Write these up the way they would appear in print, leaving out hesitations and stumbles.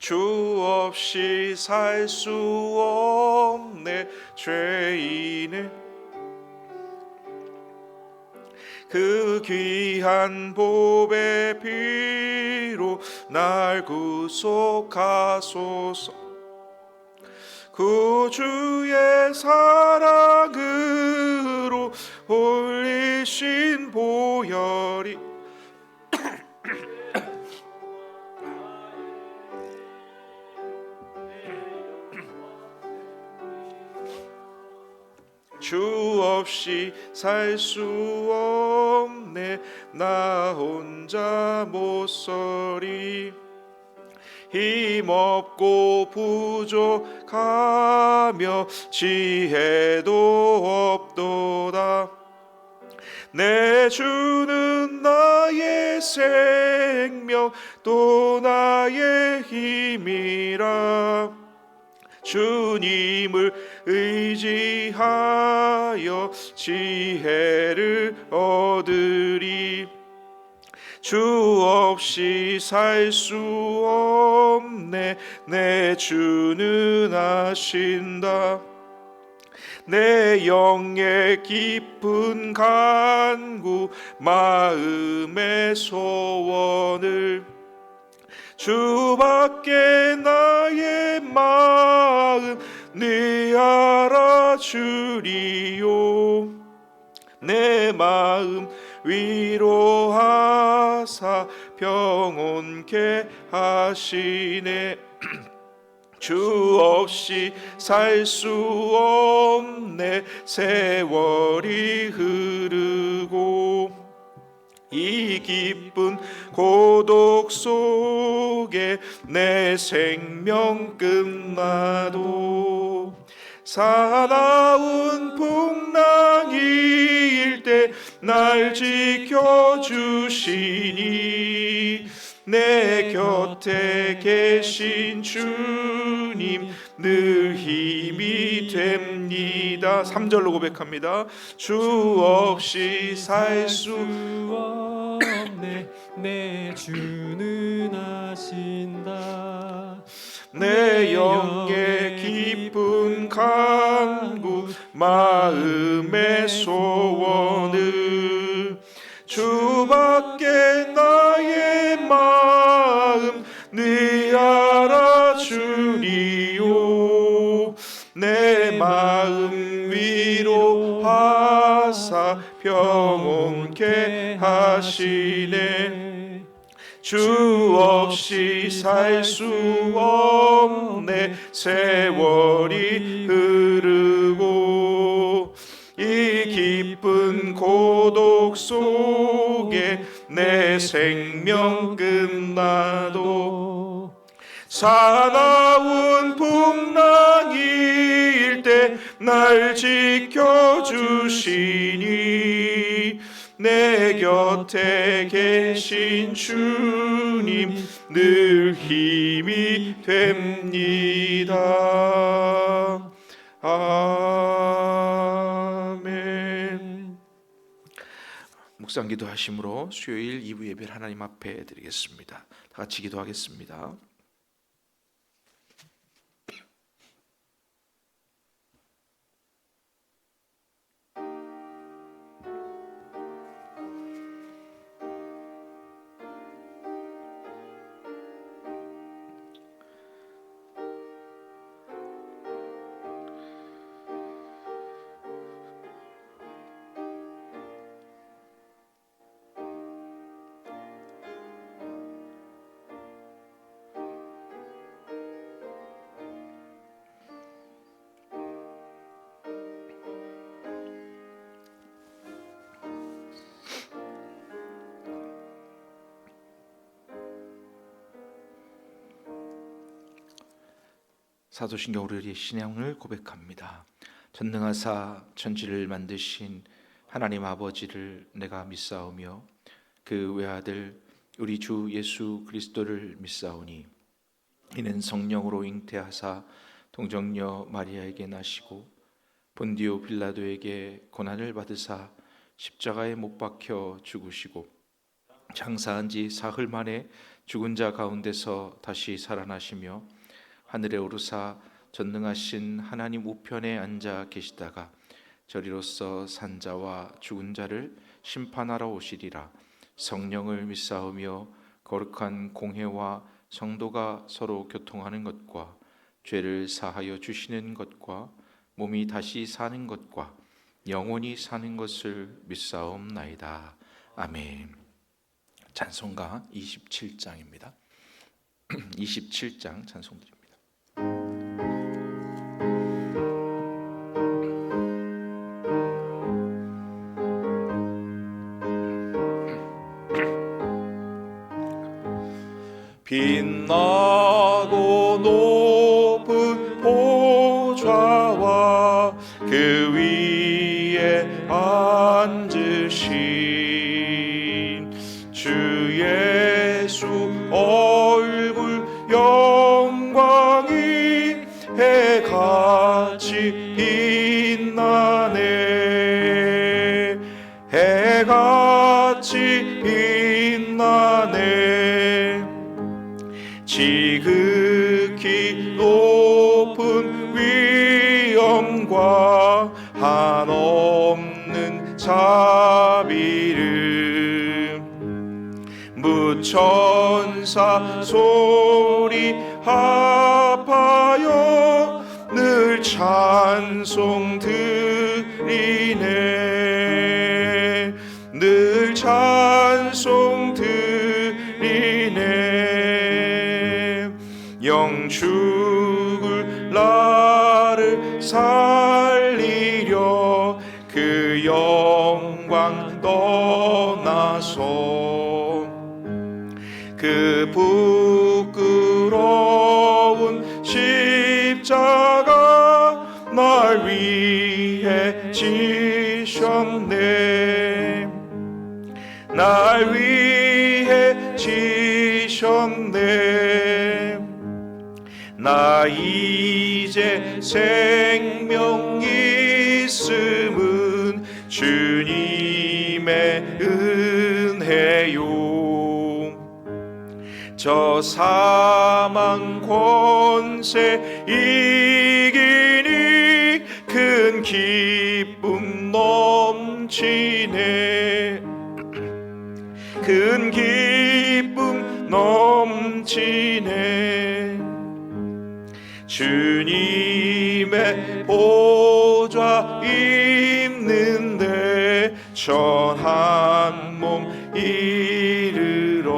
주 없이 살 수 없네 죄인은 그 귀한 보배 피로 날 구속하소서. 구주의 사랑으로 홀리신 보혈이 주 없이 살 수 없네 나 혼자 못 서리. 힘없고 부족하며 지혜도 없도다. 내 주는 나의 생명 또 나의 힘이라. 주님을 의지하여 지혜를 얻으리. 주 없이 살 수 없네 내 주는 아신다. 내 영의 깊은 간구 마음의 소원을 주밖에 나의 마음 네 알아주리요. 내 마음 위로하사 평온케 하시네. 주 없이 살 수 없네 세월이 흐르고 이 기쁜 고독 속에 내 생명 끝나도 사나운 풍랑일 때 날 지켜주시니 내 곁에 계신 주님 늘 힘이 됩니다. 3절로 고백합니다. 주 없이 살 수 없네 내 주는 아신다. 내 영의 깊은 간구 마음의 소원을 주밖에 나의 마음 네 알아주리요. 내 마음 위로하사 평온케 하시네. 주 없이 살 수 없네 세월이 흐르고 이 깊은 고독 속에 내 생명 끝나도 사나운 풍랑일 때 날 지켜주시니 내 곁에 계신 주님 늘 힘이 됩니다. 아멘. 묵상 기도하심으로 수요일 2부 예배를 하나님 앞에 드리겠습니다. 다 같이 기도하겠습니다. 사도신경 우리의 신앙을 고백합니다. 전능하사 천지를 만드신 하나님 아버지를 내가 믿사오며 그 외아들 우리 주 예수 그리스도를 믿사오니 이는 성령으로 잉태하사 동정녀 마리아에게 나시고 본디오 빌라도에게 고난을 받으사 십자가에 못 박혀 죽으시고 장사한 지 사흘 만에 죽은 자 가운데서 다시 살아나시며 하늘에 오르사 전능하신 하나님 우편에 앉아 계시다가 저리로서 산자와 죽은 자를 심판하러 오시리라. 성령을 믿사오며 거룩한 공회와 성도가 서로 교통하는 것과 죄를 사하여 주시는 것과 몸이 다시 사는 것과 영원히 사는 것을 믿사옵나이다. 아멘. 찬송가 27장입니다. 27장 찬송드립니다. 빛나고 높은 보좌와 그 위에 앉으신 주 예수 얼굴 영광이 해같이 빛나네. 해같이 빛나네. 지극히 높은 위엄과 한없는 자비를 무천사 소리 합하여 늘 찬송 드리네. 늘 찬송 드리네. 영 죽을 나를 살리려 그 영광 떠나서 그 부끄러운 십자가 날 위해 지셨네. 날 위해 지셨네. 나 이제 생명 있음은 주님의 은혜요. 저 사망 권세 이기니 큰 기쁨 넘치네. 큰 기쁨 넘치네. 주님의 보좌 있는데 전한 몸 이르러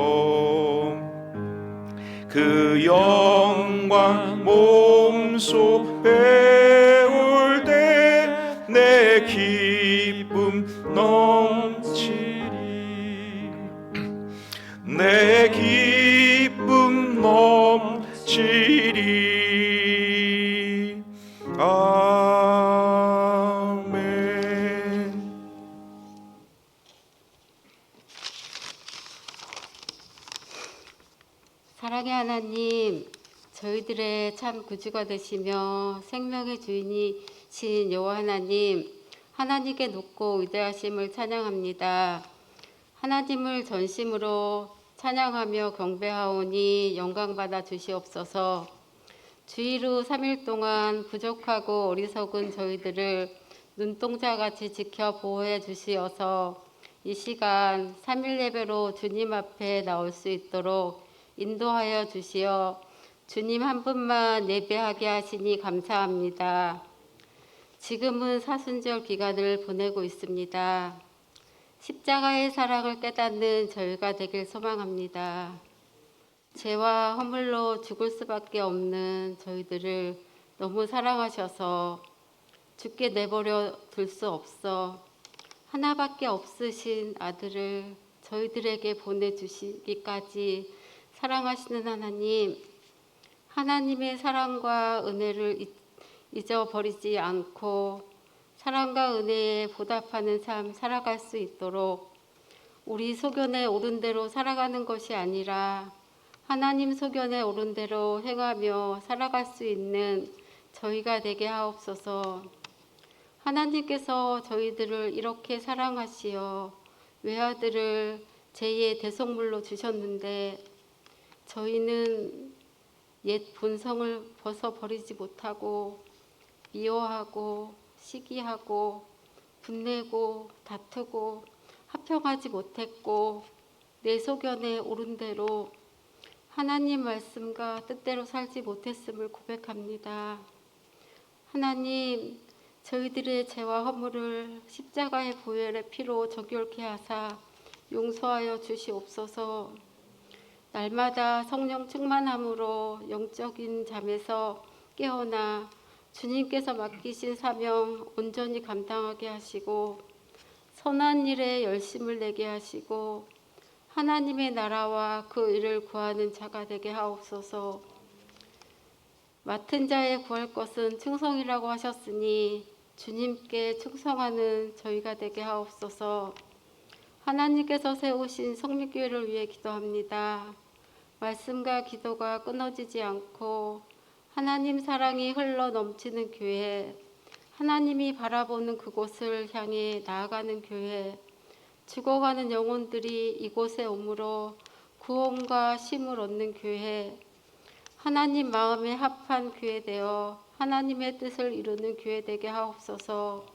그 영광 몸소 배울 때 내 기쁨 넘치리. 내 기쁨 넘치리. 아멘. 사랑의 하나님, 저희들의 참 구주가 되시며 생명의 주인이신 여호와 하나님, 하나님께 높고 위대하심을 찬양합니다. 하나님을 전심으로 찬양하며 경배하오니 영광받아 주시옵소서. 주일 후 3일 동안 부족하고 어리석은 저희들을 눈동자같이 지켜 보호해 주시어서 이 시간 3일 예배로 주님 앞에 나올 수 있도록 인도하여 주시어 주님 한 분만 예배하게 하시니 감사합니다. 지금은 사순절 기간을 보내고 있습니다. 십자가의 사랑을 깨닫는 저희가 되길 소망합니다. 죄와 허물로 죽을 수밖에 없는 저희들을 너무 사랑하셔서 죽게 내버려 둘 수 없어 하나밖에 없으신 아들을 저희들에게 보내주시기까지 사랑하시는 하나님, 하나님의 사랑과 은혜를 잊어버리지 않고 사랑과 은혜에 보답하는 삶 살아갈 수 있도록 우리 소견에 오른 대로 살아가는 것이 아니라 하나님 소견에 오른 대로 행하며 살아갈 수 있는 저희가 되게 하옵소서. 하나님께서 저희들을 이렇게 사랑하시어 외아들을 제2의 대속물로 주셨는데 저희는 옛 본성을 벗어버리지 못하고 미워하고 시기하고 분내고 다투고 합평하지 못했고 내 소견에 옳은 대로 하나님 말씀과 뜻대로 살지 못했음을 고백합니다. 하나님, 저희들의 죄와 허물을 십자가의 보혈의 피로 정결케 하사 용서하여 주시옵소서. 날마다 성령 충만함으로 영적인 잠에서 깨어나 주님께서 맡기신 사명 온전히 감당하게 하시고 선한 일에 열심을 내게 하시고 하나님의 나라와 그 일을 구하는 자가 되게 하옵소서. 맡은 자의 구할 것은 충성이라고 하셨으니 주님께 충성하는 저희가 되게 하옵소서. 하나님께서 세우신 성민교회를 위해 기도합니다. 말씀과 기도가 끊어지지 않고 하나님 사랑이 흘러 넘치는 교회, 하나님이 바라보는 그곳을 향해 나아가는 교회, 죽어가는 영혼들이 이곳에 오므로 구원과 쉼을 얻는 교회, 하나님 마음에 합한 교회 되어 하나님의 뜻을 이루는 교회 되게 하옵소서.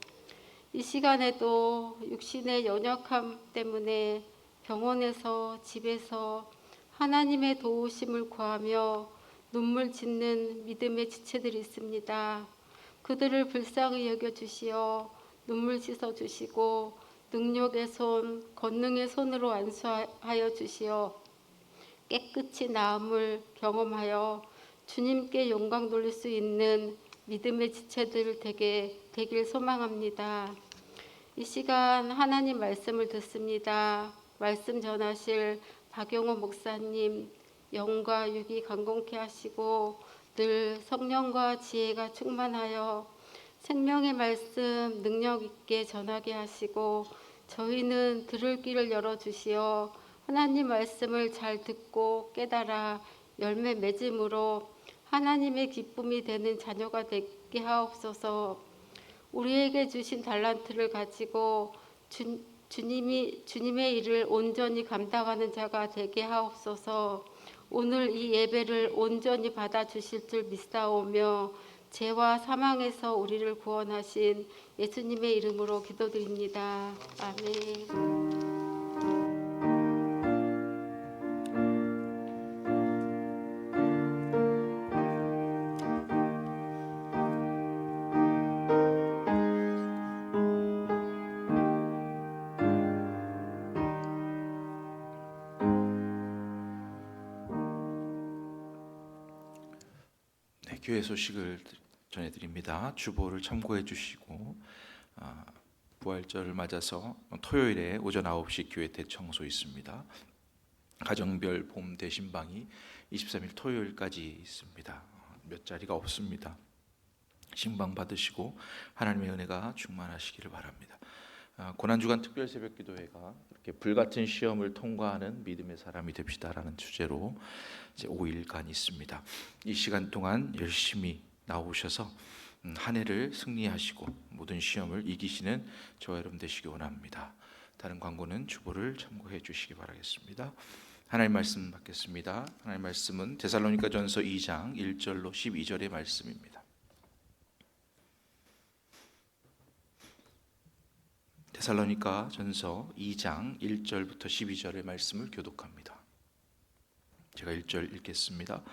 이 시간에도 육신의 연약함 때문에 병원에서 집에서 하나님의 도우심을 구하며 눈물 짓는 믿음의 지체들이 있습니다. 그들을 불쌍히 여겨주시어 눈물 씻어주시고 능력의 손, 권능의 손으로 안수하여 주시어 깨끗이 나음을 경험하여 주님께 영광 돌릴 수 있는 믿음의 지체들 되길 소망합니다. 이 시간 하나님 말씀을 듣습니다. 말씀 전하실 박용호 목사님 영과 육이 강건케 하시고 늘 성령과 지혜가 충만하여 생명의 말씀 능력 있게 전하게 하시고 저희는 들을 길을 열어주시어 하나님 말씀을 잘 듣고 깨달아 열매 맺음으로 하나님의 기쁨이 되는 자녀가 되게 하옵소서. 우리에게 주신 달란트를 가지고 주님의 일을 온전히 감당하는 자가 되게 하옵소서. 오늘 이 예배를 온전히 받아주실 줄 믿사오며 죄와 사망에서 우리를 구원하신 예수님의 이름으로 기도드립니다. 아멘. 네, 교회 소식을 전해드립니다. 주보를 참고해 주시고 부활절을 맞아서 토요일에 오전 9시 교회 대청소 있습니다. 가정별 봄 대신방이 23일 토요일까지 있습니다. 몇 자리가 없습니다. 신방 받으시고 하나님의 은혜가 충만하시기를 바랍니다. 고난주간 특별 새벽기도회가 이렇게 불같은 시험을 통과하는 믿음의 사람이 됩시다라는 주제로 이제 5일간 있습니다. 이 시간 동안 열심히 나오셔서 한 해를 승리하시고 모든 시험을 이기시는 저와 여러분 되시기 원합니다. 다른 광고는 주보를 참고해 주시기 바라겠습니다. 하나님 말씀 받겠습니다. 하나님 말씀은 데살로니가전서 2장 1절로 12절의 말씀입니다. 데살로니가전서 2장 1절부터 12절의 말씀을 교독합니다. 제가 1절 읽겠습니다.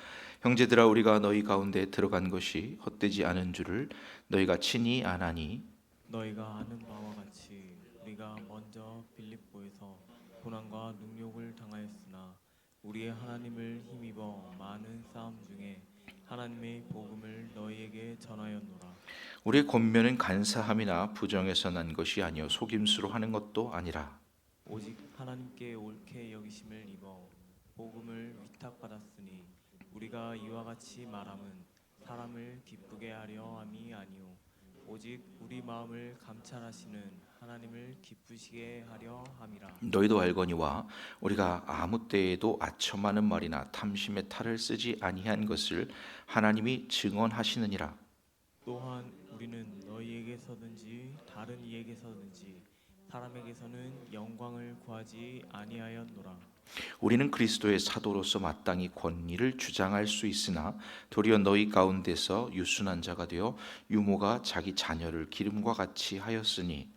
형제들아, 우리가 너희 가운데 들어간 것이 헛되지 않은 줄을 너희가 친히 아나니 너희가 아는 바와 같이 우리가 먼저 빌립보에서 고난과 능욕을 당하였으나 우리의 하나님을 힘입어 많은 싸움 중에 하나님의 복음을 너희에게 전하였노라. 우리의 권면은 간사함이나 부정에서 난 것이 아니요 속임수로 하는 것도 아니라 오직 하나님께 옳게 여기심을 입어 복음을 위탁받았으니 우리가 이와 같이 말함은 사람을 기쁘게 하려 함이 아니요 오직 우리 마음을 감찰하시는 하나님을 기쁘시게 하려 함이라. 너희도 알거니와 우리가 아무 때에도 아첨하는 말이나 탐심의 탈을 쓰지 아니한 것을 하나님이 증언하시느니라. 또한 우리는 너희에게서든지 다른 이에게서든지 사람에게서는 영광을 구하지 아니하였노라. 우리는 그리스도의 사도로서 마땅히 권위를 주장할 수 있으나 도리어 너희 가운데서 유순한 자가 되어 유모가 자기 자녀를 기름과 같이 하였으니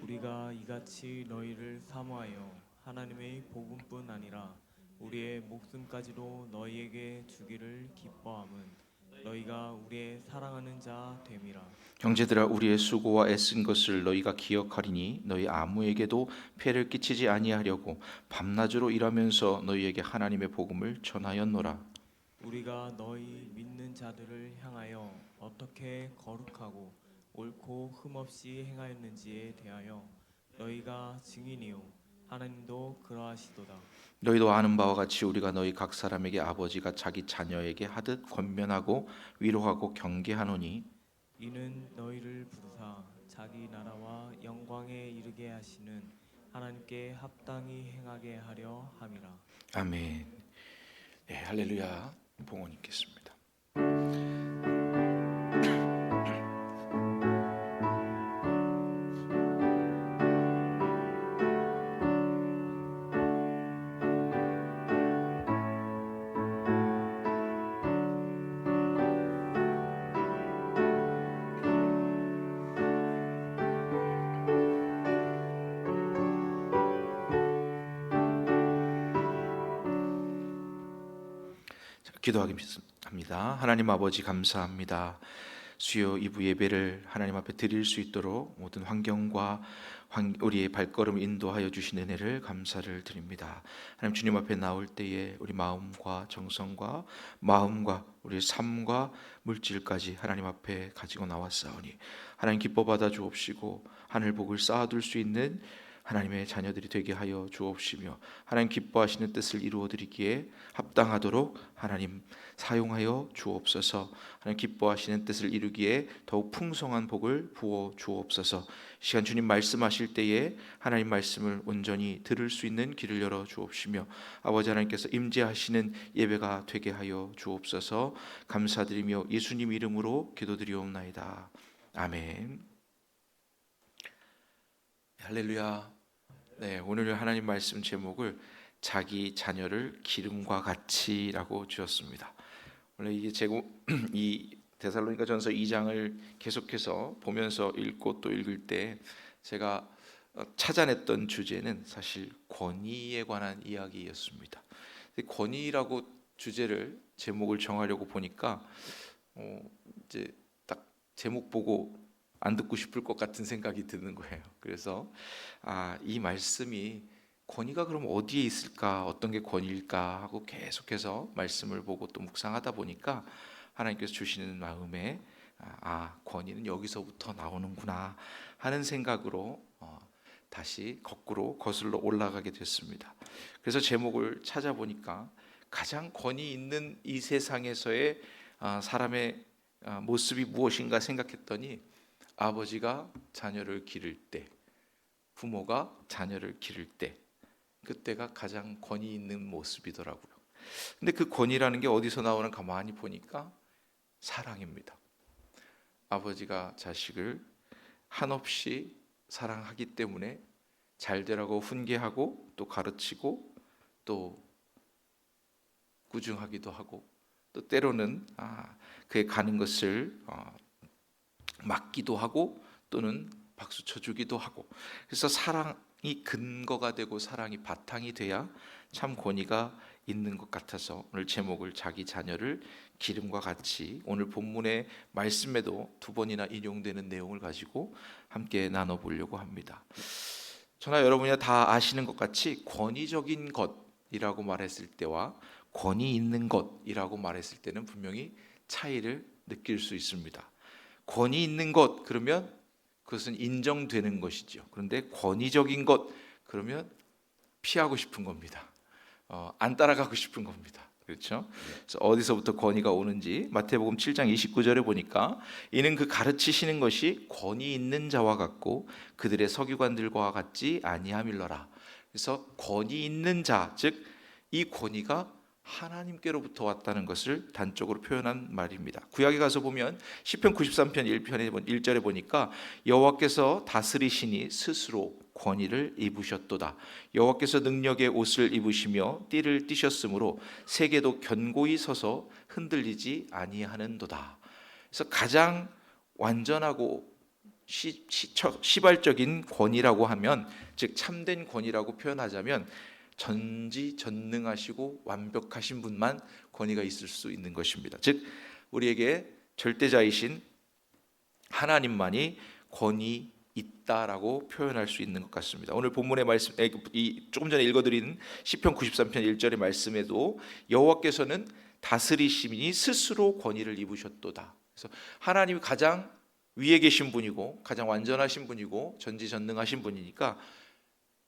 우리가 이같이 너희를 사모하여 하나님의 복음뿐 아니라 우리의 목숨까지도 너희에게 주기를 기뻐함은 너희가 우리의 사랑하는 자 됨이라. 형제들아 우리의 수고와 애쓴 것을 너희가 기억하리니 너희 아무에게도 폐를 끼치지 아니하려고 밤낮으로 일하면서 너희에게 하나님의 복음을 전하였노라. 우리가 너희 믿는 자들을 향하여 어떻게 거룩하고 옳고 흠없이 행하였는지에 대하여 너희가 증인이요 하나님도 그러하시도다. 너희도 아는 바와 같이 우리가 너희 각 사람에게 아버지가 자기 자녀에게 하듯 권면하고 위로하고 경계하노니 이는 너희를 부르사 자기 나라와 영광에 이르게 하시는 하나님께 합당히 행하게 하려 함이라. 아멘. 네, 할렐루야. 봉헌 있겠습니다. 기도하겠습니다. 하나님 아버지 감사합니다. 수요 이부 예배를 하나님 앞에 드릴 수 있도록 모든 환경과 우리의 발걸음을 인도하여 주신 은혜를 감사를 드립니다. 하나님 주님 앞에 나올 때에 우리 마음과 정성과 마음과 우리의 삶과 물질까지 하나님 앞에 가지고 나왔사오니 하나님 기뻐 받아 주옵시고 하늘 복을 쌓아둘 수 있는 하나님의 자녀들이 되게 하여 주옵시며 하나님 기뻐하시는 뜻을 이루어 드리기에 합당하도록 하나님 사용하여 주옵소서. 하나님 기뻐하시는 뜻을 이루기에 더욱 풍성한 복을 부어 주옵소서. 시간 주님 말씀하실 때에 하나님 말씀을 온전히 들을 수 있는 길을 열어 주옵시며 아버지 하나님께서 임재하시는 예배가 되게 하여 주옵소서. 감사드리며 예수님 이름으로 기도드리옵나이다. 아멘. 할렐루야. 네, 오늘 하나님 말씀 제목을 자기 자녀를 기름과 같이라고 주었습니다. 원래 이게 제목 이 데살로니가전서 2장을 계속해서 보면서 읽고 또 읽을 때 제가 찾아냈던 주제는 사실 권위에 관한 이야기였습니다. 권위라고 주제를 제목을 정하려고 보니까 이제 딱 제목 보고 안 듣고 싶을 것 같은 생각이 드는 거예요. 그래서 이 말씀이 권위가 그럼 어디에 있을까, 어떤 게 권위일까 하고 계속해서 말씀을 보고 또 묵상하다 보니까 하나님께서 주시는 마음에 권위는 여기서부터 나오는구나 하는 생각으로 다시 거꾸로 거슬러 올라가게 됐습니다. 그래서 제목을 찾아보니까 가장 권위 있는 이 세상에서의 사람의 모습이 무엇인가 생각했더니 아버지가 자녀를 기를 때, 부모가 자녀를 기를 때, 그때가 가장 권위 있는 모습이더라고요. 근데 그 권위라는 게 어디서 나오는 가만히 보니까 사랑입니다. 아버지가 자식을 한없이 사랑하기 때문에 잘 되라고 훈계하고 또 가르치고 또 꾸중하기도 하고 또 때로는 그의 가는 것을 막기도 하고 또는 박수 쳐주기도 하고 그래서 사랑이 근거가 되고 사랑이 바탕이 돼야 참 권위가 있는 것 같아서 오늘 제목을 자기 자녀를 기름과 같이 오늘 본문의 말씀에도 2번이나 인용되는 내용을 가지고 함께 나눠보려고 합니다. 저나 여러분이 다 아시는 것 같이 권위적인 것이라고 말했을 때와 권위 있는 것이라고 말했을 때는 분명히 차이를 느낄 수 있습니다. 권위 있는 것 그러면 그것은 인정되는 것이죠. 그런데 권위적인 것 그러면 피하고 싶은 겁니다. 안 따라가고 싶은 겁니다. 그렇죠? 그래서 어디서부터 권위가 오는지 마태복음 7장 29절에 보니까 이는 그 가르치시는 것이 권위 있는 자와 같고 그들의 서기관들과 같지 아니함일러라. 그래서 권위 있는 자, 즉 이 권위가 하나님께로부터 왔다는 것을 단적으로 표현한 말입니다. 구약에 가서 보면 시편 93편 1절에 보니까 여호와께서 다스리시니 스스로 권위를 입으셨도다. 여호와께서 능력의 옷을 입으시며 띠를 띠셨으므로 세계도 견고히 서서 흔들리지 아니하는도다. 그래서 가장 완전하고 시발적인 권위라고 하면, 즉 참된 권위라고 표현하자면 전지전능하시고 완벽하신 분만 권위가 있을 수 있는 것입니다. 즉 우리에게 절대자이신 하나님만이 권위 있다라고 표현할 수 있는 것 같습니다. 오늘 본문의 말씀, 조금 전에 읽어드린 시편 93편 1절의 말씀에도 여호와께서는 다스리심이 스스로 권위를 입으셨도다. 그래서 하나님이 가장 위에 계신 분이고 가장 완전하신 분이고 전지전능하신 분이니까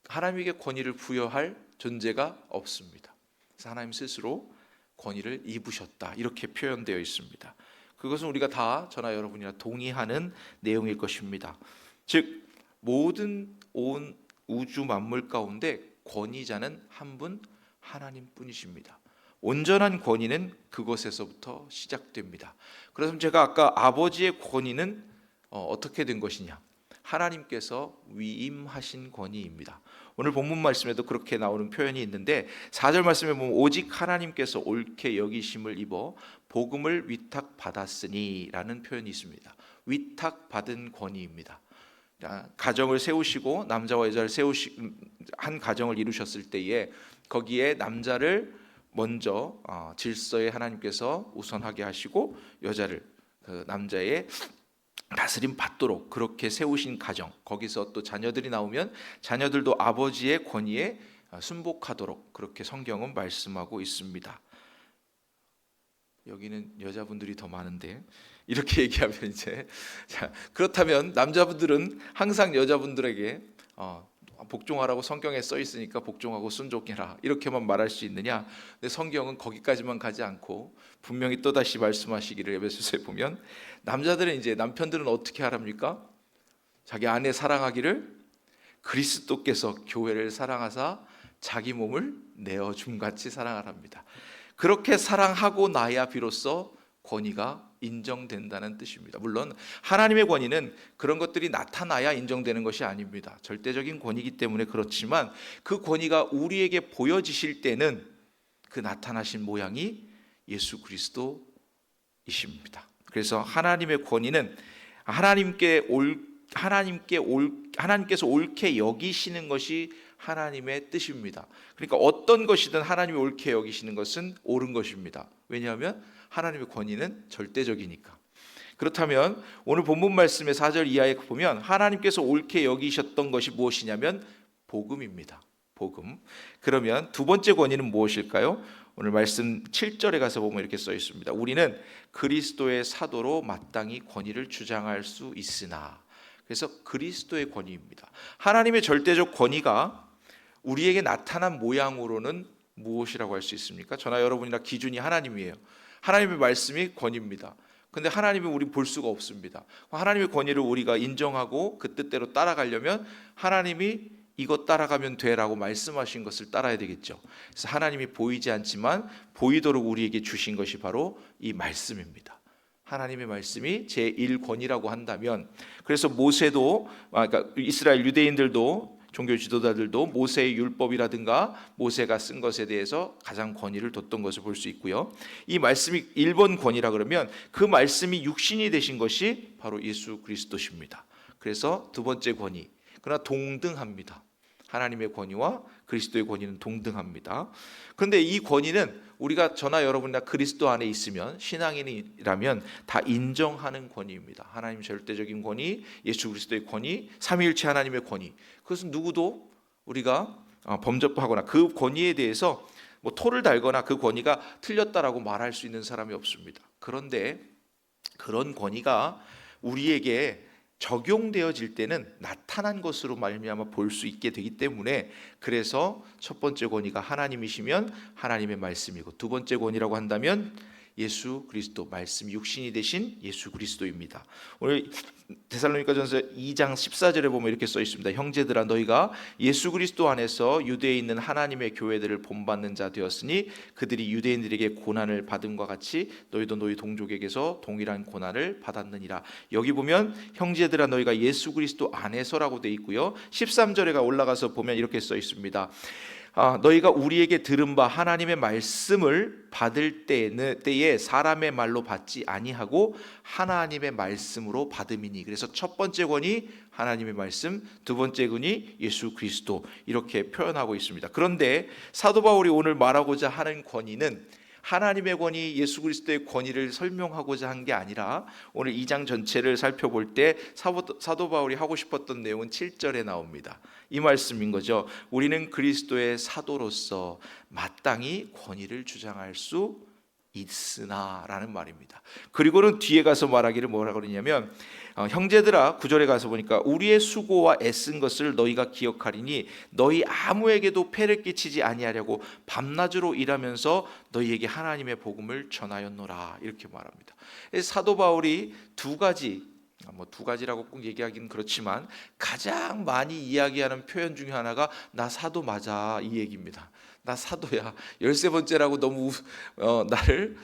하나님에게 권위를 부여할 존재가 없습니다. 그래서 하나님 스스로 권위를 입으셨다, 이렇게 표현되어 있습니다. 그것은 우리가 다 저나 여러분이나 동의하는 내용일 것입니다. 즉 모든 온 우주 만물 가운데 권위자는 한 분, 하나님뿐이십니다. 온전한 권위는 그것에서부터 시작됩니다. 그래서 제가 아까 아버지의 권위는 어떻게 된 것이냐, 하나님께서 위임하신 권위입니다. 오늘 본문 말씀에도 그렇게 나오는 표현이 있는데 4절 말씀에 보면 오직 하나님께서 옳게 여기심을 입어 복음을 위탁받았으니 라는 표현이 있습니다. 위탁받은 권위입니다. 가정을 세우시고 남자와 여자를 한 가정을 이루셨을 때에 거기에 남자를 먼저 질서에 하나님께서 우선하게 하시고 여자를 그 남자의 다스림 받도록 그렇게 세우신 가정, 거기서 또 자녀들이 나오면 자녀들도 아버지의 권위에 순복하도록 그렇게 성경은 말씀하고 있습니다. 여기는 여자분들이 더 많은데 이렇게 얘기하면 이제 그렇다면 남자분들은 항상 여자분들에게 복종하라고 성경에 써 있으니까 복종하고 순종해라 이렇게만 말할 수 있느냐? 근데 성경은 거기까지만 가지 않고 분명히 또다시 말씀하시기를 에베소서에 보면 남자들은 이제 남편들은 어떻게 하랍니까? 자기 아내 사랑하기를 그리스도께서 교회를 사랑하사 자기 몸을 내어줌 같이 사랑하랍니다. 그렇게 사랑하고 나야 비로소 권위가 인정된다는 뜻입니다. 물론 하나님의 권위는 그런 것들이 나타나야 인정되는 것이 아닙니다. 절대적인 권위이기 때문에 그렇지만 그 권위가 우리에게 보여지실 때는 그 나타나신 모양이 예수 그리스도이십니다. 그래서 하나님의 권위는 하나님께서 옳게 여기시는 것이 하나님의 뜻입니다. 그러니까 어떤 것이든 하나님이 옳게 여기시는 것은 옳은 것입니다. 왜냐하면 하나님의 권위는 절대적이니까. 그렇다면 오늘 본문 말씀의 4절 이하에 보면 하나님께서 옳게 여기셨던 것이 무엇이냐면 복음입니다. 복음. 그러면 두 번째 권위는 무엇일까요? 오늘 말씀 7절에 가서 보면 이렇게 써 있습니다. 우리는 그리스도의 사도로 마땅히 권위를 주장할 수 있으나. 그래서 그리스도의 권위입니다. 하나님의 절대적 권위가 우리에게 나타난 모양으로는 무엇이라고 할 수 있습니까? 저나 여러분이나 기준이 하나님이에요. 하나님의 말씀이 권위입니다. 근데 하나님을 우리 볼 수가 없습니다. 하나님의 권위를 우리가 인정하고 그 뜻대로 따라가려면 하나님이 이것 따라가면 돼라고 말씀하신 것을 따라야 되겠죠. 그래서 하나님이 보이지 않지만 보이도록 우리에게 주신 것이 바로 이 말씀입니다. 하나님의 말씀이 제1권위라고 한다면, 그래서 모세도, 그러니까 이스라엘 유대인들도, 종교 지도자들도 모세의 율법이라든가 모세가 쓴 것에 대해서 가장 권위를 뒀던 것을 볼 수 있고요. 이 말씀이 1번 권위라 그러면 그 말씀이 육신이 되신 것이 바로 예수 그리스도십니다. 그래서 두 번째 권위, 그러나 동등합니다. 하나님의 권위와 그리스도의 권위는 동등합니다. 그런데 이 권위는 우리가 저나 여러분이나 그리스도 안에 있으면, 신앙인이라면 다 인정하는 권위입니다. 하나님의 절대적인 권위, 예수 그리스도의 권위, 삼위일체 하나님의 권위. 그것은 누구도 우리가 범접하거나 그 권위에 대해서 토를 달거나 그 권위가 틀렸다라고 말할 수 있는 사람이 없습니다. 그런데 그런 권위가 우리에게 적용되어질 때는 나타난 것으로 말미암아 볼 수 있게 되기 때문에, 그래서 첫 번째 권위가 하나님이시면 하나님의 말씀이고, 두 번째 권위라고 한다면 예수 그리스도, 말씀 육신이 되신 예수 그리스도입니다. 오늘 데살로니가전서 2장 14절에 보면 이렇게 써 있습니다. 형제들아 너희가 예수 그리스도 안에서 유대에 있는 하나님의 교회들을 본받는 자 되었으니 그들이 유대인들에게 고난을 받음과 같이 너희도 너희 동족에게서 동일한 고난을 받았느니라. 여기 보면 형제들아 너희가 예수 그리스도 안에서라고 돼 있고요. 13절에 올라가서 보면 이렇게 써 있습니다. 너희가 우리에게 들은 바 하나님의 말씀을 받을 때에 사람의 말로 받지 아니하고 하나님의 말씀으로 받음이니. 그래서 첫 번째 권위 하나님의 말씀, 두 번째 권위 예수 그리스도, 이렇게 표현하고 있습니다. 그런데 사도 바울이 오늘 말하고자 하는 권위는 하나님의 권위, 예수 그리스도의 권위를 설명하고자 한 게 아니라 오늘 2장 전체를 살펴볼 때 사도 바울이 하고 싶었던 내용은 7절에 나옵니다. 이 말씀인 거죠. 우리는 그리스도의 사도로서 마땅히 권위를 주장할 수 있으나 라는 말입니다. 그리고는 뒤에 가서 말하기를 뭐라고 그러냐면 형제들아, 9절에 가서 보니까 우리의 수고와 애쓴 것을 너희가 기억하리니 너희 아무에게도 폐를 끼치지 아니하려고 밤낮으로 일하면서 너희에게 하나님의 복음을 전하였노라, 이렇게 말합니다. 사도 바울이 두 가지라고 꼭 얘기하기는 그렇지만 가장 많이 이야기하는 표현 중에 하나가 나 사도 맞아, 이 얘기입니다. 나 사도야. 13번째라고 너무 나를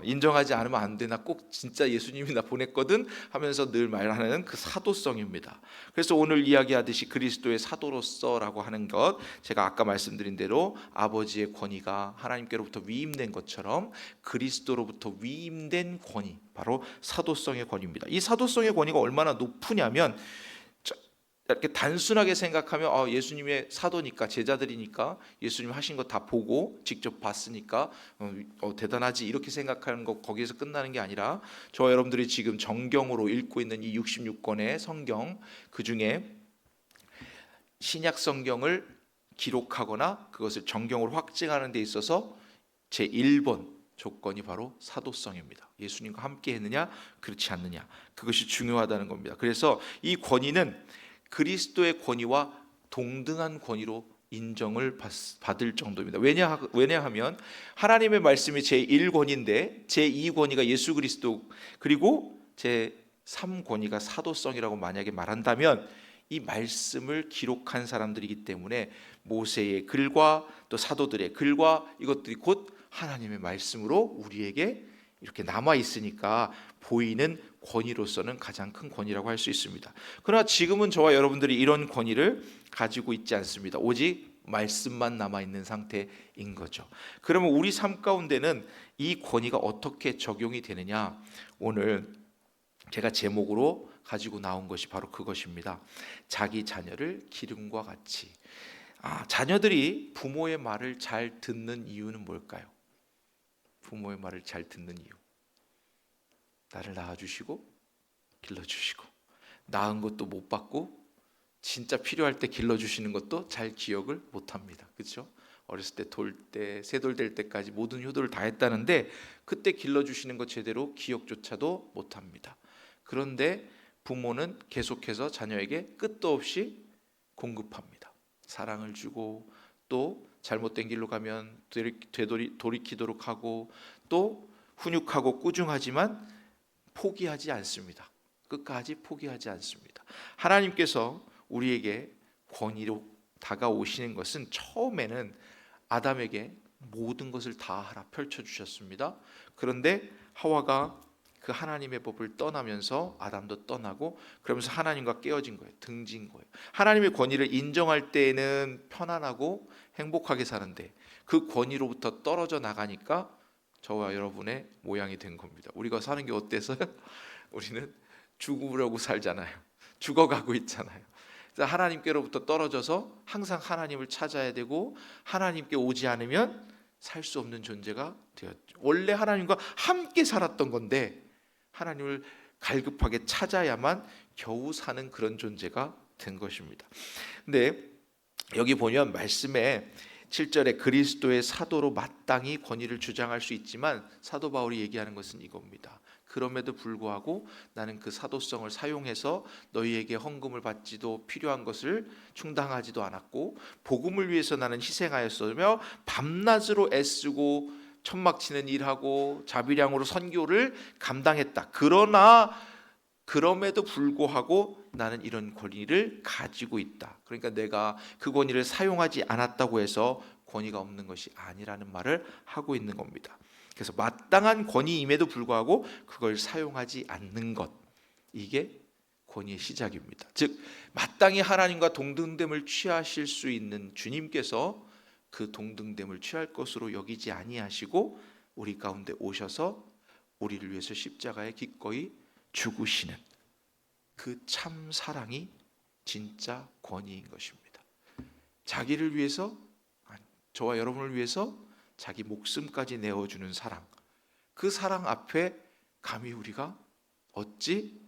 인정하지 않으면 안 돼. 나 꼭 진짜 예수님이 나 보냈거든 하면서 늘 말하는 그 사도성입니다. 그래서 오늘 이야기하듯이 그리스도의 사도로서라고 하는 것, 제가 아까 말씀드린 대로 아버지의 권위가 하나님께로부터 위임된 것처럼 그리스도로부터 위임된 권위, 바로 사도성의 권위입니다. 이 사도성의 권위가 얼마나 높으냐면 이렇게 단순하게 생각하면 예수님의 사도니까, 제자들이니까 예수님 하신 거 다 보고 직접 봤으니까 대단하지, 이렇게 생각하는 거, 거기에서 끝나는 게 아니라 저와 여러분들이 지금 정경으로 읽고 있는 이 66권의 성경, 그중에 신약 성경을 기록하거나 그것을 정경으로 확증하는 데 있어서 제1번 조건이 바로 사도성입니다. 예수님과 함께 했느냐 그렇지 않느냐, 그것이 중요하다는 겁니다. 그래서 이 권위는 그리스도의 권위와 동등한 권위로 인정을 받을 정도입니다. 왜냐하면 하나님의 말씀이 제1권위인데 제2권위가 예수 그리스도, 그리고 제3권위가 사도성이라고 만약에 말한다면 이 말씀을 기록한 사람들이기 때문에 모세의 글과 또 사도들의 글과 이것들이 곧 하나님의 말씀으로 우리에게 이렇게 남아 있으니까 보이는 권위로서는 가장 큰 권위라고 할 수 있습니다. 그러나 지금은 저와 여러분들이 이런 권위를 가지고 있지 않습니다. 오직 말씀만 남아 있는 상태인 거죠. 그러면 우리 삶 가운데는 이 권위가 어떻게 적용이 되느냐, 오늘 제가 제목으로 가지고 나온 것이 바로 그것입니다. 자기 자녀를 기름과 같이. 자녀들이 부모의 말을 잘 듣는 이유는 뭘까요? 부모의 말을 잘 듣는 이유, 나를 낳아주시고 길러주시고 낳은 것도 못 받고 진짜 필요할 때 길러주시는 것도 잘 기억을 못합니다. 그렇죠? 어렸을 때 세돌 될 때까지 모든 효도를 다 했다는데 그때 길러주시는 것 제대로 기억조차도 못합니다. 그런데 부모는 계속해서 자녀에게 끝도 없이 공급합니다. 사랑을 주고 또 잘못된 길로 가면 돌이키도록 하고 또 훈육하고 꾸중하지만 포기하지 않습니다. 끝까지 포기하지 않습니다. 하나님께서 우리에게 권위로 다가오시는 것은 처음에는 아담에게 모든 것을 다 하라 펼쳐주셨습니다. 그런데 하와가 그 하나님의 법을 떠나면서 아담도 떠나고 그러면서 하나님과 깨어진 거예요. 등진 거예요. 하나님의 권위를 인정할 때에는 편안하고 행복하게 사는데 그 권위로부터 떨어져 나가니까 저와 여러분의 모양이 된 겁니다. 우리가 사는 게 어때서요? 우리는 죽으려고 살잖아요. 죽어가고 있잖아요. 그래서 하나님께로부터 떨어져서 항상 하나님을 찾아야 되고 하나님께 오지 않으면 살 수 없는 존재가 되었죠. 원래 하나님과 함께 살았던 건데 하나님을 갈급하게 찾아야만 겨우 사는 그런 존재가 된 것입니다. 근데 여기 보면 말씀에 7절에 그리스도의 사도로 마땅히 권위를 주장할 수 있지만 사도 바울이 얘기하는 것은 이겁니다. 그럼에도 불구하고 나는 그 사도성을 사용해서 너희에게 헌금을 받지도 필요한 것을 충당하지도 않았고 복음을 위해서 나는 희생하였으며 밤낮으로 애쓰고 천막 치는 일하고 자비량으로 선교를 감당했다. 그러나 그럼에도 불구하고 나는 이런 권위를 가지고 있다. 그러니까 내가 그 권위를 사용하지 않았다고 해서 권위가 없는 것이 아니라는 말을 하고 있는 겁니다. 그래서 마땅한 권위임에도 불구하고 그걸 사용하지 않는 것, 이게 권위의 시작입니다. 즉 마땅히 하나님과 동등됨을 취하실 수 있는 주님께서 그 동등됨을 취할 것으로 여기지 아니하시고 우리 가운데 오셔서 우리를 위해서 십자가에 기꺼이 죽으시는 그 참 사랑이 진짜 권위인 것입니다. 자기를 위해서, 저와 여러분을 위해서 자기 목숨까지 내어주는 사랑, 그 사랑 앞에 감히 우리가 어찌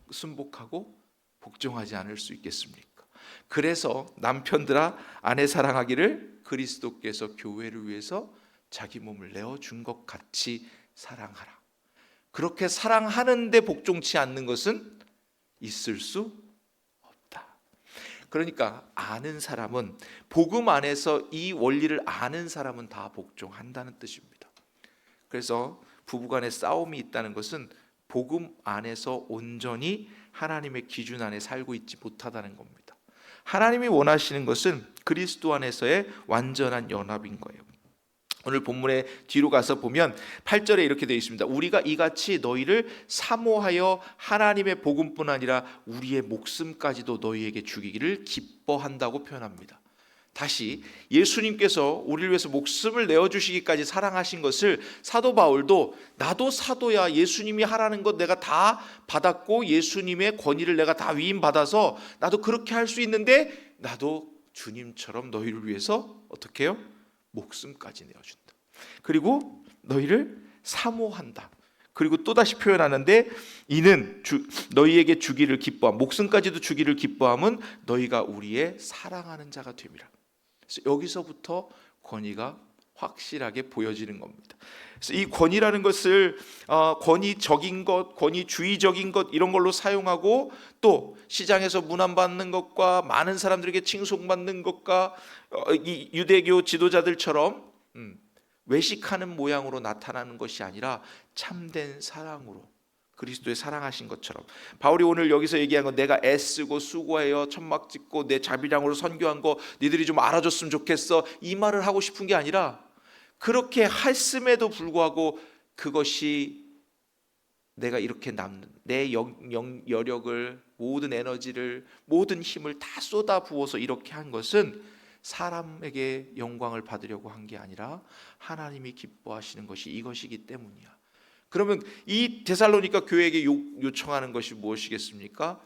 순복하고 복종하지 않을 수 있겠습니까? 그래서 남편들아 아내 사랑하기를 그리스도께서 교회를 위해서 자기 몸을 내어준 것 같이 사랑하라. 그렇게 사랑하는데 복종치 않는 것은 있을 수 없다. 그러니까 아는 사람은, 복음 안에서 이 원리를 아는 사람은 다 복종한다는 뜻입니다. 그래서 부부간에 싸움이 있다는 것은 복음 안에서 온전히 하나님의 기준 안에 살고 있지 못하다는 겁니다. 하나님이 원하시는 것은 그리스도 안에서의 완전한 연합인 거예요. 오늘 본문의 뒤로 가서 보면 8절에 이렇게 되어 있습니다. 우리가 이같이 너희를 사모하여 하나님의 복음뿐 아니라 우리의 목숨까지도 너희에게 주기를 기뻐한다고 표현합니다. 다시 예수님께서 우리를 위해서 목숨을 내어주시기까지 사랑하신 것을 사도 바울도 나도 사도야, 예수님이 하라는 것 내가 다 받았고 예수님의 권위를 내가 다 위임받아서 나도 그렇게 할 수 있는데 나도 주님처럼 너희를 위해서 어떻게 해요? 목숨까지 내어준다. 그리고 너희를 사모한다. 그리고 또다시 표현하는데 이는 너희에게 주기를 기뻐함, 목숨까지도 주기를 기뻐함은 너희가 우리의 사랑하는 자가 됨이라. 그래서 여기서부터 권위가 확실하게 보여지는 겁니다. 그래서 이 권위라는 것을 권위적인 것, 권위주의적인 것 이런 걸로 사용하고 또 시장에서 문안받는 것과 많은 사람들에게 칭송받는 것과 이 유대교 지도자들처럼 외식하는 모양으로 나타나는 것이 아니라 참된 사랑으로 그리스도의 사랑하신 것처럼, 바울이 오늘 여기서 얘기한 건 내가 애쓰고 수고하여 천막 짓고 내 자비량으로 선교한 거 니들이 좀 알아줬으면 좋겠어, 이 말을 하고 싶은 게 아니라 그렇게 했음에도 불구하고 그것이 내가 이렇게 남는 내 여력을, 모든 에너지를, 모든 힘을 다 쏟아 부어서 이렇게 한 것은 사람에게 영광을 받으려고 한 게 아니라 하나님이 기뻐하시는 것이 이것이기 때문이야. 그러면 이 데살로니가 교회에게 요청하는 것이 무엇이겠습니까?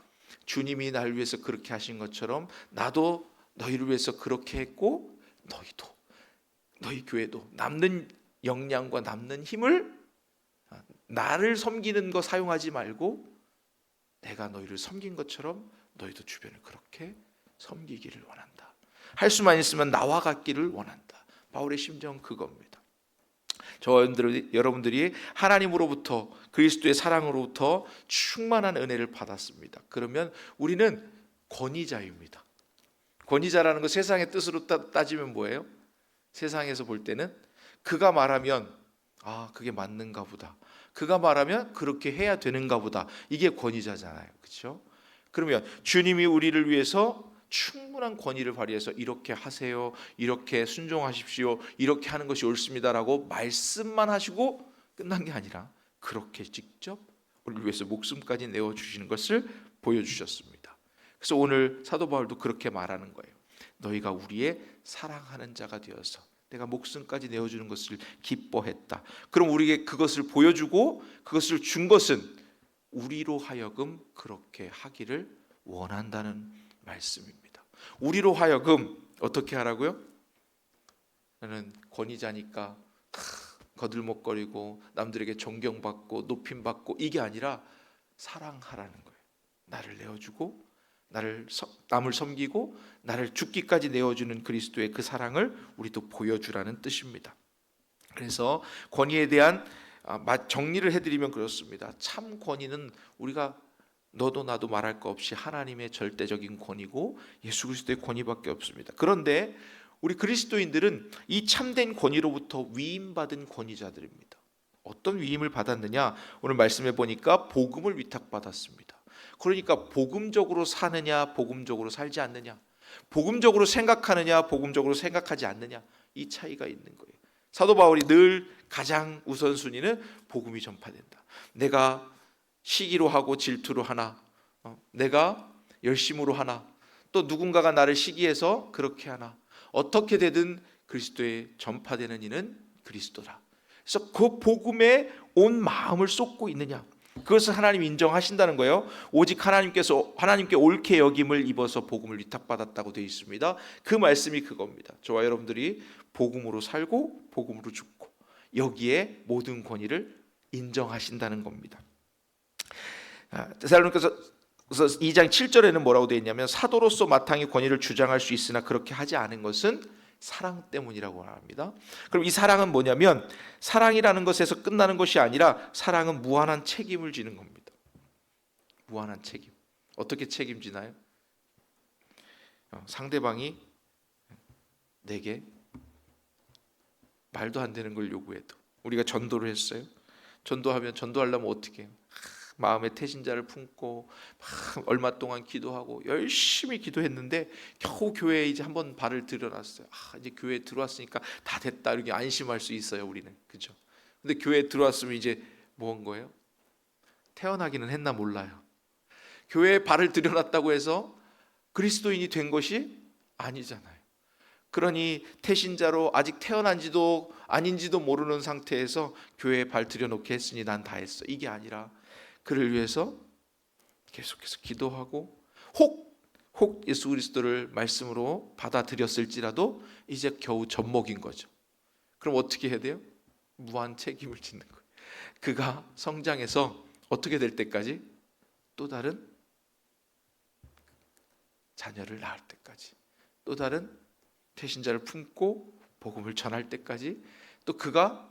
주님이 날 위해서 그렇게 하신 것처럼 나도 너희를 위해서 그렇게 했고 너희도, 너희 교회도 남는 역량과 남는 힘을 나를 섬기는 거 사용하지 말고 내가 너희를 섬긴 것처럼 너희도 주변을 그렇게 섬기기를 원한다. 할 수만 있으면 나와 같기를 원한다. 바울의 심정은 그겁니다. 여러분들이 하나님으로부터, 그리스도의 사랑으로부터 충만한 은혜를 받았습니다. 그러면 우리는 권위자입니다. 권위자라는 거 세상의 뜻으로 따지면 뭐예요? 세상에서 볼 때는 그가 말하면 그게 맞는가 보다, 그가 말하면 그렇게 해야 되는가 보다, 이게 권위자잖아요. 그렇죠? 그러면 주님이 우리를 위해서 충분한 권위를 발휘해서 이렇게 하세요, 이렇게 순종하십시오, 이렇게 하는 것이 옳습니다라고 말씀만 하시고 끝난 게 아니라 그렇게 직접 우리를 위해서 목숨까지 내어주시는 것을 보여주셨습니다. 그래서 오늘 사도 바울도 그렇게 말하는 거예요. 너희가 우리의 사랑하는 자가 되어서 내가 목숨까지 내어주는 것을 기뻐했다. 그럼 우리에게 그것을 보여주고 그것을 준 것은 우리로 하여금 그렇게 하기를 원한다는 말씀입니다. 우리로 하여금 어떻게 하라고요? 나는 권위자니까 거들먹거리고 남들에게 존경받고 높임받고 이게 아니라 사랑하라는 거예요. 나를 내어주고 남을 섬기고 나를 죽기까지 내어주는 그리스도의 그 사랑을 우리도 보여주라는 뜻입니다. 그래서 권위에 대한 정리를 해드리면 그렇습니다. 참 권위는 우리가 너도 나도 말할 거 없이 하나님의 절대적인 권위고 예수 그리스도의 권위밖에 없습니다. 그런데 우리 그리스도인들은 이 참된 권위로부터 위임받은 권위자들입니다. 어떤 위임을 받았느냐? 오늘 말씀해 보니까 복음을 위탁받았습니다. 그러니까 복음적으로 사느냐, 복음적으로 살지 않느냐, 복음적으로 생각하느냐, 복음적으로 생각하지 않느냐, 이 차이가 있는 거예요. 사도 바울이 늘 가장 우선순위는 복음이 전파된다. 내가 시기로 하고 질투로 하나, 내가 열심으로 하나, 또 누군가가 나를 시기해서 그렇게 하나, 어떻게 되든 그리스도의 전파되는 이는 그리스도라. 그래서 그 복음에 온 마음을 쏟고 있느냐, 그것을 하나님이 인정하신다는 거예요. 오직 하나님께 옳게 여김을 입어서 복음을 위탁받았다고 되어 있습니다. 그 말씀이 그겁니다. 저와 여러분들이 복음으로 살고 복음으로 죽고 여기에 모든 권위를 인정하신다는 겁니다. 데살로니가서 2장 7절에는 뭐라고 되어 있냐면, 사도로서 마땅히 권위를 주장할 수 있으나 그렇게 하지 않은 것은 사랑 때문이라고 합니다. 그럼 이 사랑은 뭐냐면, 사랑이라는 것에서 끝나는 것이 아니라 사랑은 무한한 책임을 지는 겁니다. 무한한 책임. 어떻게 책임지나요? 상대방이 내게 말도 안 되는 걸 요구해도, 우리가 전도를 했어요. 전도하려면 어떻게 해요? 마음의 태신자를 품고 막 얼마 동안 기도하고 열심히 기도했는데 겨우 교회에 이제 한번 발을 들여놨어요. 이제 교회에 들어왔으니까 다 됐다, 이렇게 안심할 수 있어요, 우리는. 그죠? 근데 교회에 들어왔으면 이제 뭐 한 거예요? 태어나기는 했나 몰라요. 교회에 발을 들여놨다고 해서 그리스도인이 된 것이 아니잖아요. 그러니 태신자로 아직 태어난지도 아닌지도 모르는 상태에서 교회에 발 들여놓게 했으니 난 다 했어, 이게 아니라 그를 위해서 계속해서 기도하고 혹 예수 그리스도를 말씀으로 받아들였을지라도 이제 겨우 젖먹인 거죠. 그럼 어떻게 해야 돼요? 무한 책임을 짓는 거예요. 그가 성장해서 어떻게 될 때까지? 또 다른 자녀를 낳을 때까지, 또 다른 태신자를 품고 복음을 전할 때까지, 또 그가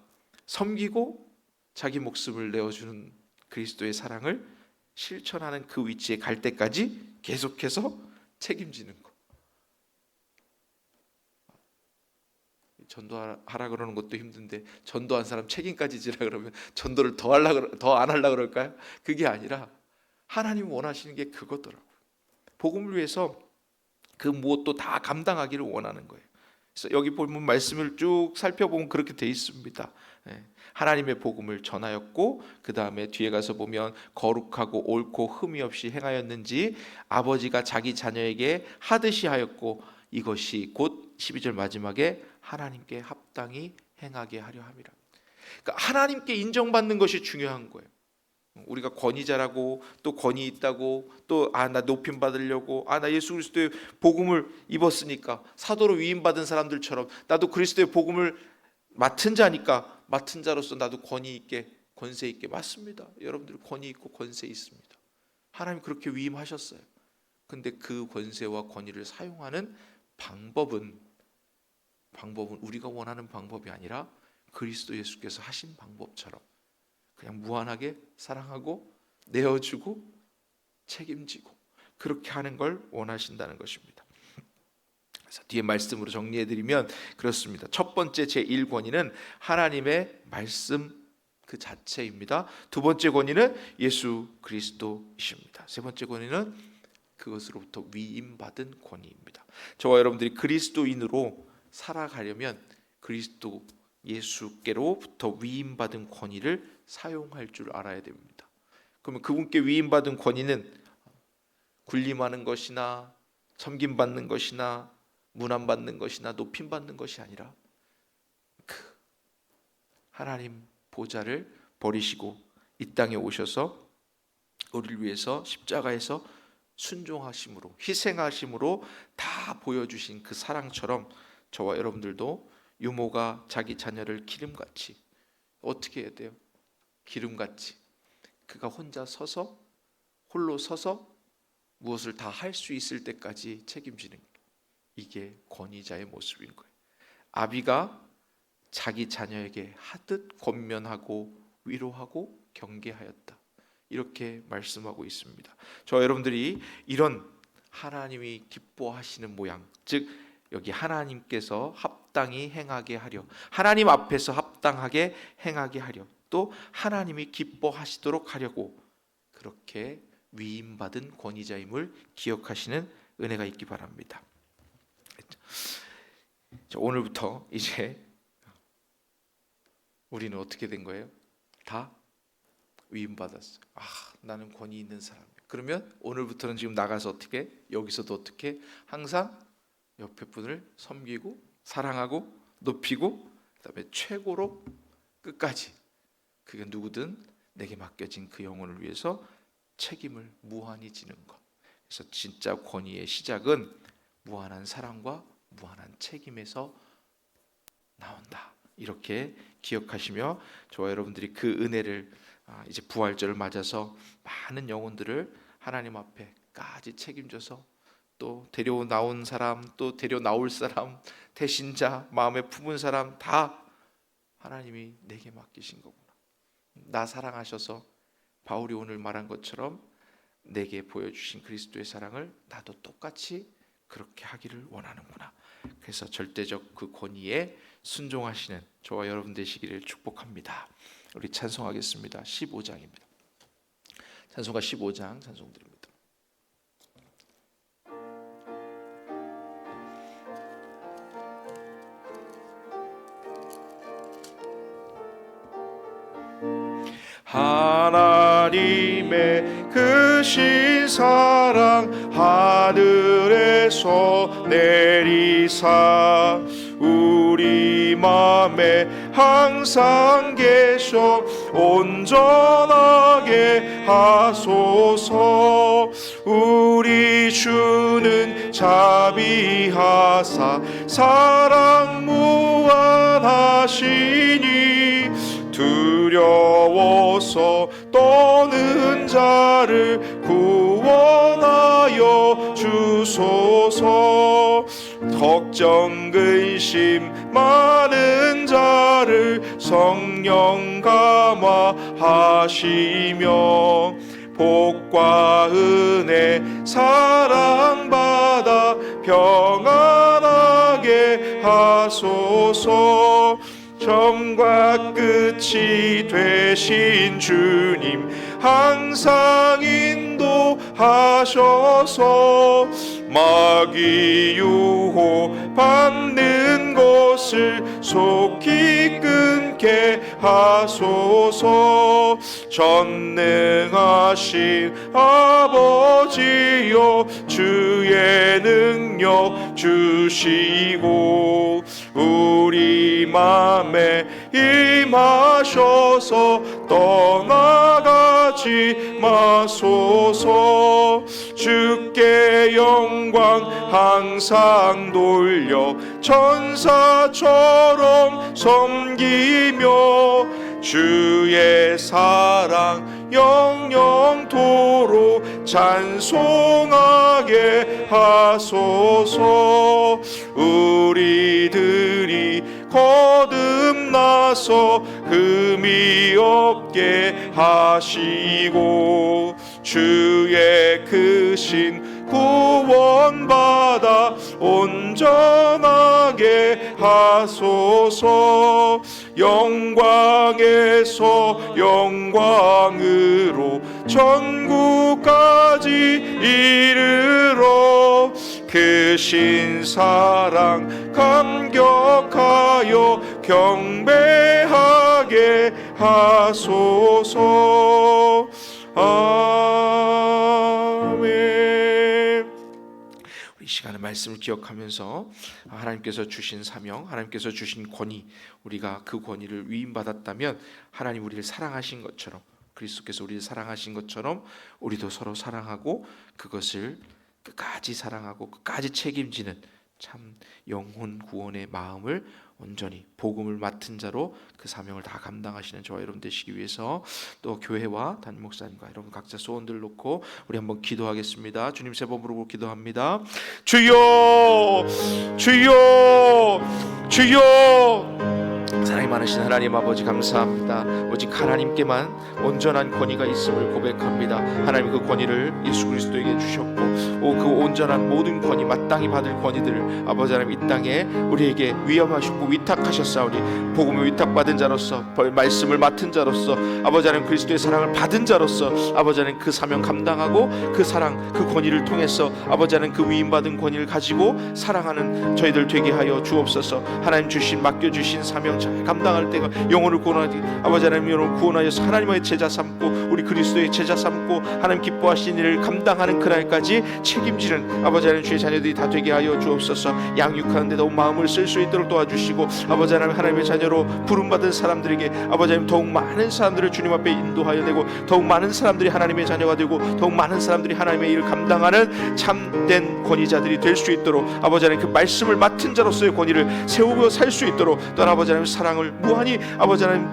섬기고 자기 목숨을 내어주는 그리스도의 사랑을 실천하는 그 위치에 갈 때까지 계속해서 책임지는 것. 전도하라 그러는 것도 힘든데 전도한 사람 책임까지 지라 그러면 전도를 더 안 하려고 그럴까요? 그게 아니라 하나님 원하시는 게 그거더라고요. 복음을 위해서 그 무엇도 다 감당하기를 원하는 거예요. 그래서 여기 보면 말씀을 쭉 살펴보면 그렇게 돼 있습니다. 하나님의 복음을 전하였고, 그 다음에 뒤에 가서 보면 거룩하고 옳고 흠이 없이 행하였는지 아버지가 자기 자녀에게 하듯이 하였고, 이것이 곧 12절 마지막에 하나님께 합당히 행하게 하려 함이라. 그러니까 하나님께 인정받는 것이 중요한 거예요. 우리가 권위자라고, 또 권위 있다고, 또 나 높임 받으려고, 나 예수 그리스도의 복음을 입었으니까 사도로 위임 받은 사람들처럼 나도 그리스도의 복음을 맡은 자니까 맡은 자로서 나도 권위 있게, 권세 있게. 맞습니다. 여러분들 권위 있고 권세 있습니다. 하나님 그렇게 위임하셨어요. 근데 그 권세와 권위를 사용하는 방법은 우리가 원하는 방법이 아니라 그리스도 예수께서 하신 방법처럼 그냥 무한하게 사랑하고 내어주고 책임지고 그렇게 하는 걸 원하신다는 것입니다. 그래서 뒤에 말씀으로 정리해드리면 그렇습니다. 첫 번째 제1권위는 하나님의 말씀 그 자체입니다. 두 번째 권위는 예수 그리스도이십니다. 세 번째 권위는 그것으로부터 위임받은 권위입니다. 저와 여러분들이 그리스도인으로 살아가려면 그리스도 예수께로부터 위임받은 권위를 사용할 줄 알아야 됩니다. 그러면 그분께 위임받은 권위는 군림하는 것이나 섬김받는 것이나 문안받는 것이나 높임받는 것이 아니라 그 하나님 보좌를 버리시고 이 땅에 오셔서 우리를 위해서 십자가에서 순종하심으로, 희생하심으로 다 보여주신 그 사랑처럼 저와 여러분들도 유모가 자기 자녀를 기름같이, 어떻게 해야 돼요? 기름같이 그가 홀로 서서 무엇을 다 할 수 있을 때까지 책임지는 것. 이게 권위자의 모습인 거예요. 아비가 자기 자녀에게 하듯 권면하고 위로하고 경계하였다, 이렇게 말씀하고 있습니다. 저와 여러분들이 이런 하나님이 기뻐하시는 모양, 즉 여기 하나님께서 합당히 행하게 하려, 하나님 앞에서 합당하게 행하게 하려, 또 하나님이 기뻐하시도록 하려고 그렇게 위임받은 권위자임을 기억하시는 은혜가 있기 바랍니다. 오늘부터 이제 우리는 어떻게 된 거예요? 다 위임받았어요. 나는 권위 있는 사람이야. 그러면 오늘부터는 지금 나가서 어떻게, 여기서도 어떻게 항상 옆에 분을 섬기고 사랑하고 높이고 그다음에 최고로 끝까지, 그게 누구든 내게 맡겨진 그 영혼을 위해서 책임을 무한히 지는 것. 그래서 진짜 권위의 시작은 무한한 사랑과 무한한 책임에서 나온다. 이렇게 기억하시며 저와 여러분들이 그 은혜를 이제 부활절을 맞아서 많은 영혼들을 하나님 앞에까지 책임져서 또 데려나온 사람, 또 데려나올 사람, 대신자, 마음에 품은 사람 다 하나님이 내게 맡기신 거구나. 나 사랑하셔서 바울이 오늘 말한 것처럼 내게 보여주신 그리스도의 사랑을 나도 똑같이 그렇게 하기를 원하는구나. 그래서 절대적 그 권위에 순종하시는 저와 여러분 되시기를 축복합니다. 우리 찬송하겠습니다. 15장입니다. 찬송가 15장 찬송드립니다. 하나님의 크신 사랑 하늘에서 내리사 우리 맘에 항상 계셔 온전하게 하소서. 우리 주는 자비하사 사랑 무한하시니 두려워서 떠는 자를 구원하여 주소서. 걱정 근심 많은 자를 성령 감화하시며 복과 은혜 사랑받아 평안하게 하소서. 처음과 끝이 되신 주님 항상 인도하셔서 마귀 유혹 받는 것을 속히 끊게 하소서. 전능하신 아버지여 주의 능력 주시고 우리 맘에 임하셔서 떠나가지 마소서. 주께 영광 항상 돌려 천사처럼 섬기며 주의 사랑 영영토록 찬송하게 하소서. 우리들이 거듭나서 흠이 없게 하시고 주의 크신 구원받아 온전하게 하소서. 영광에서 영광으로 천국까지 이르러 크신 사랑 감격하여 경배하게 하소서. 아멘. 우리 시간의 말씀을 기억하면서 하나님께서 주신 사명, 하나님께서 주신 권위, 우리가 그 권위를 위임받았다면 하나님 우리를 사랑하신 것처럼, 그리스도께서 우리를 사랑하신 것처럼 우리도 서로 사랑하고 그것을 끝까지 사랑하고 끝까지 책임지는 참 영혼 구원의 마음을 온전히 복음을 맡은 자로 그 사명을 다 감당하시는 저와 여러분 되시기 위해서 또 교회와 담임 목사님과 여러분 각자 소원들 놓고 우리 한번 기도하겠습니다. 주님 세 번 부르고 기도합니다. 주여 주여 주여. 사랑이 많으신 하나님 아버지 감사합니다. 오직 하나님께만 온전한 권위가 있음을 고백합니다. 하나님 그 권위를 예수 그리스도에게 주셨고 그 온전한 모든 권위, 마땅히 받을 권위들을 아버지 하나님 이 땅에 우리에게 위엄하시고 위탁하셨사오니 복음을 위탁받은 자로서, 말씀을 맡은 자로서, 아버지 하나님 그리스도의 사랑을 받은 자로서 아버지 하나님 그 사명 감당하고 그 사랑, 그 권위를 통해서 아버지 하나님 그 위임받은 권위를 가지고 사랑하는 저희들 되게 하여 주옵소서. 하나님 주신, 맡겨주신 사명 잘 감당할 때가 영혼을 구원하기, 아버지 하나님 영혼을 구원하여서 하나님의 제자 삼고 우리 그리스도의 제자 삼고 하나님 기뻐하신 일을 감당하는 그날까지 책임지는 아버지 하나님 주의 자녀들이 다 되게 하여 주옵소서. 양육하는 데 더욱 마음을 쓸 수 있도록 도와주시고 아버지 하나님 하나님의 자녀로 부름받은 사람들에게 아버지 하나님 더욱 많은 사람들을 주님 앞에 인도하여 되고 더욱 많은 사람들이 하나님의 자녀가 되고 더욱 많은 사람들이 하나님의 일을 감당하는 참된 권위자들이 될 수 있도록 아버지 하나님 그 말씀을 맡은 자로서의 권위를 세우고 살 수 있도록 또 아버지 하나님 사랑을 무한히 아버지 하나님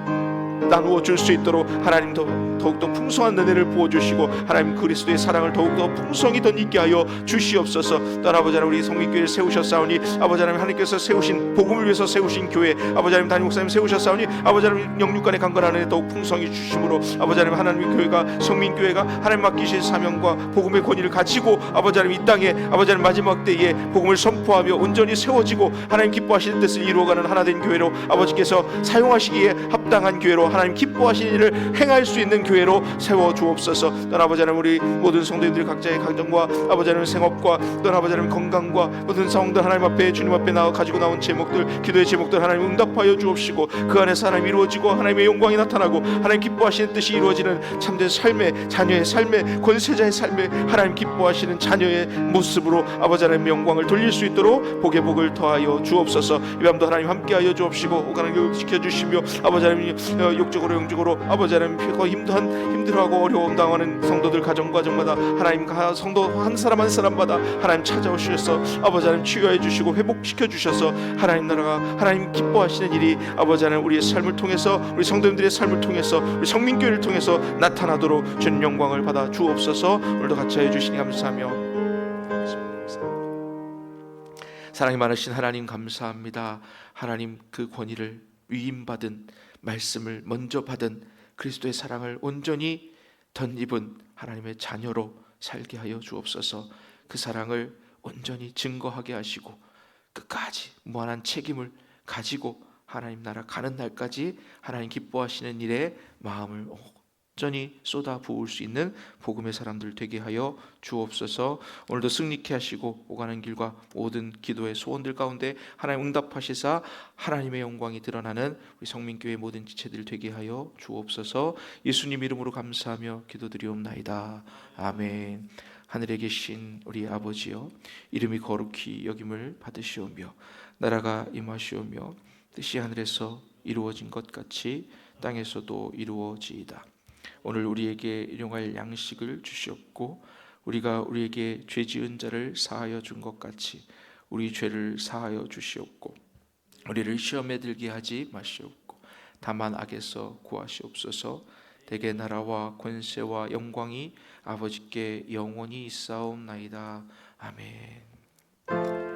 나누어 줄 수 있도록 하나님 더욱더 풍성한 은혜를 부어주시고 하나님 그리스도의 사랑을 더욱더 풍성히 덧입게 하여 주시옵소서. 또 아버지 하나님 우리 성민교회를 세우셨사오니 아버지 하나님 하나님께서 세우신 복음을 위해서 세우신 교회 아버지 하나님 담임 목사님 세우셨사오니 아버지 하나님 영육간의 강건한 은혜 더욱 풍성히 주심으로 아버지 하나님 하나님의 교회가 성민교회가 하나님 맡기신 사명과 복음의 권위를 가지고 아버지 하나님 이 땅에 아버지 하나님 마지막 때에 복음을 선포하며 온전히 세워지고 하나님 기뻐하시는 뜻을 이루어가는 하나된 교회로 아버지께서 사용하시기에 합당한 교회로 하나님 기뻐하시는 일을 행할 수 있는 교회로 세워 주옵소서. 또 아버지 하나님 우리 모든 성도님들 각자의 가정과 아버지 하나님 생업과 또 아버지 하나님 건강과 모든 상황들 하나님 앞에 주님 앞에 나와 가지고 나온 제목들 기도의 제목들 하나님 응답하여 주옵시고 그 안에서 하나님 이루어지고 하나님의 영광이 나타나고 하나님 기뻐하시는 뜻이 이루어지는 참된 삶의 자녀의 삶의 권세자의 삶의 하나님 기뻐하시는 자녀의 모습으로 아버지 하나님의 영광을 돌릴 수 있도록 복의 복을 더하여 주옵소서. 이 밤도 하나님 함께하여 주옵시고 오가는 교육 지켜주시며 아버지 하나님 육적으로 영적으로 아버지 하나님 힘들어하고 어려움 당하는 성도들 가정마다 하나님 성도 한 사람 한 사람마다 하나님 찾아오셔서 아버지 하나님 치유해 주시고 회복시켜 주셔서 하나님 나라가 하나님 기뻐하시는 일이 아버지 하나님 우리의 삶을 통해서 우리 성도님들의 삶을 통해서 우리 성민교회를 통해서 나타나도록 주님 영광을 받아 주옵소서. 오늘도 같이 해주시니 감사하며 사랑이 많으신 하나님 감사합니다. 하나님 그 권위를 위임받은 말씀을 먼저 받은 그리스도의 사랑을 온전히 덧입은 하나님의 자녀로 살게 하여 주옵소서. 그 사랑을 온전히 증거하게 하시고 끝까지 무한한 책임을 가지고 하나님 나라 가는 날까지 하나님 기뻐하시는 일에 마음을 온전히 쏟아 부을 수 있는 복음의 사람들 되게 하여 주옵소서. 오늘도 승리케 하시고 오가는 길과 모든 기도의 소원들 가운데 하나님 응답하시사 하나님의 영광이 드러나는 우리 성민교회 모든 지체들 되게 하여 주옵소서. 예수님 이름으로 감사하며 기도드리옵나이다. 아멘. 하늘에 계신 우리 아버지여, 이름이 거룩히 여김을 받으시오며 나라가 임하시오며 뜻이 하늘에서 이루어진 것 같이 땅에서도 이루어지이다. 오늘 우리에게 일용할 양식을 주시옵고 우리가 우리에게 죄 지은 자를 사하여 준 것 같이 우리 죄를 사하여 주시옵고 우리를 시험에 들게 하지 마시옵고 다만 악에서 구하시옵소서. 대개 나라와 권세와 영광이 아버지께 영원히 있사옵나이다. 아멘.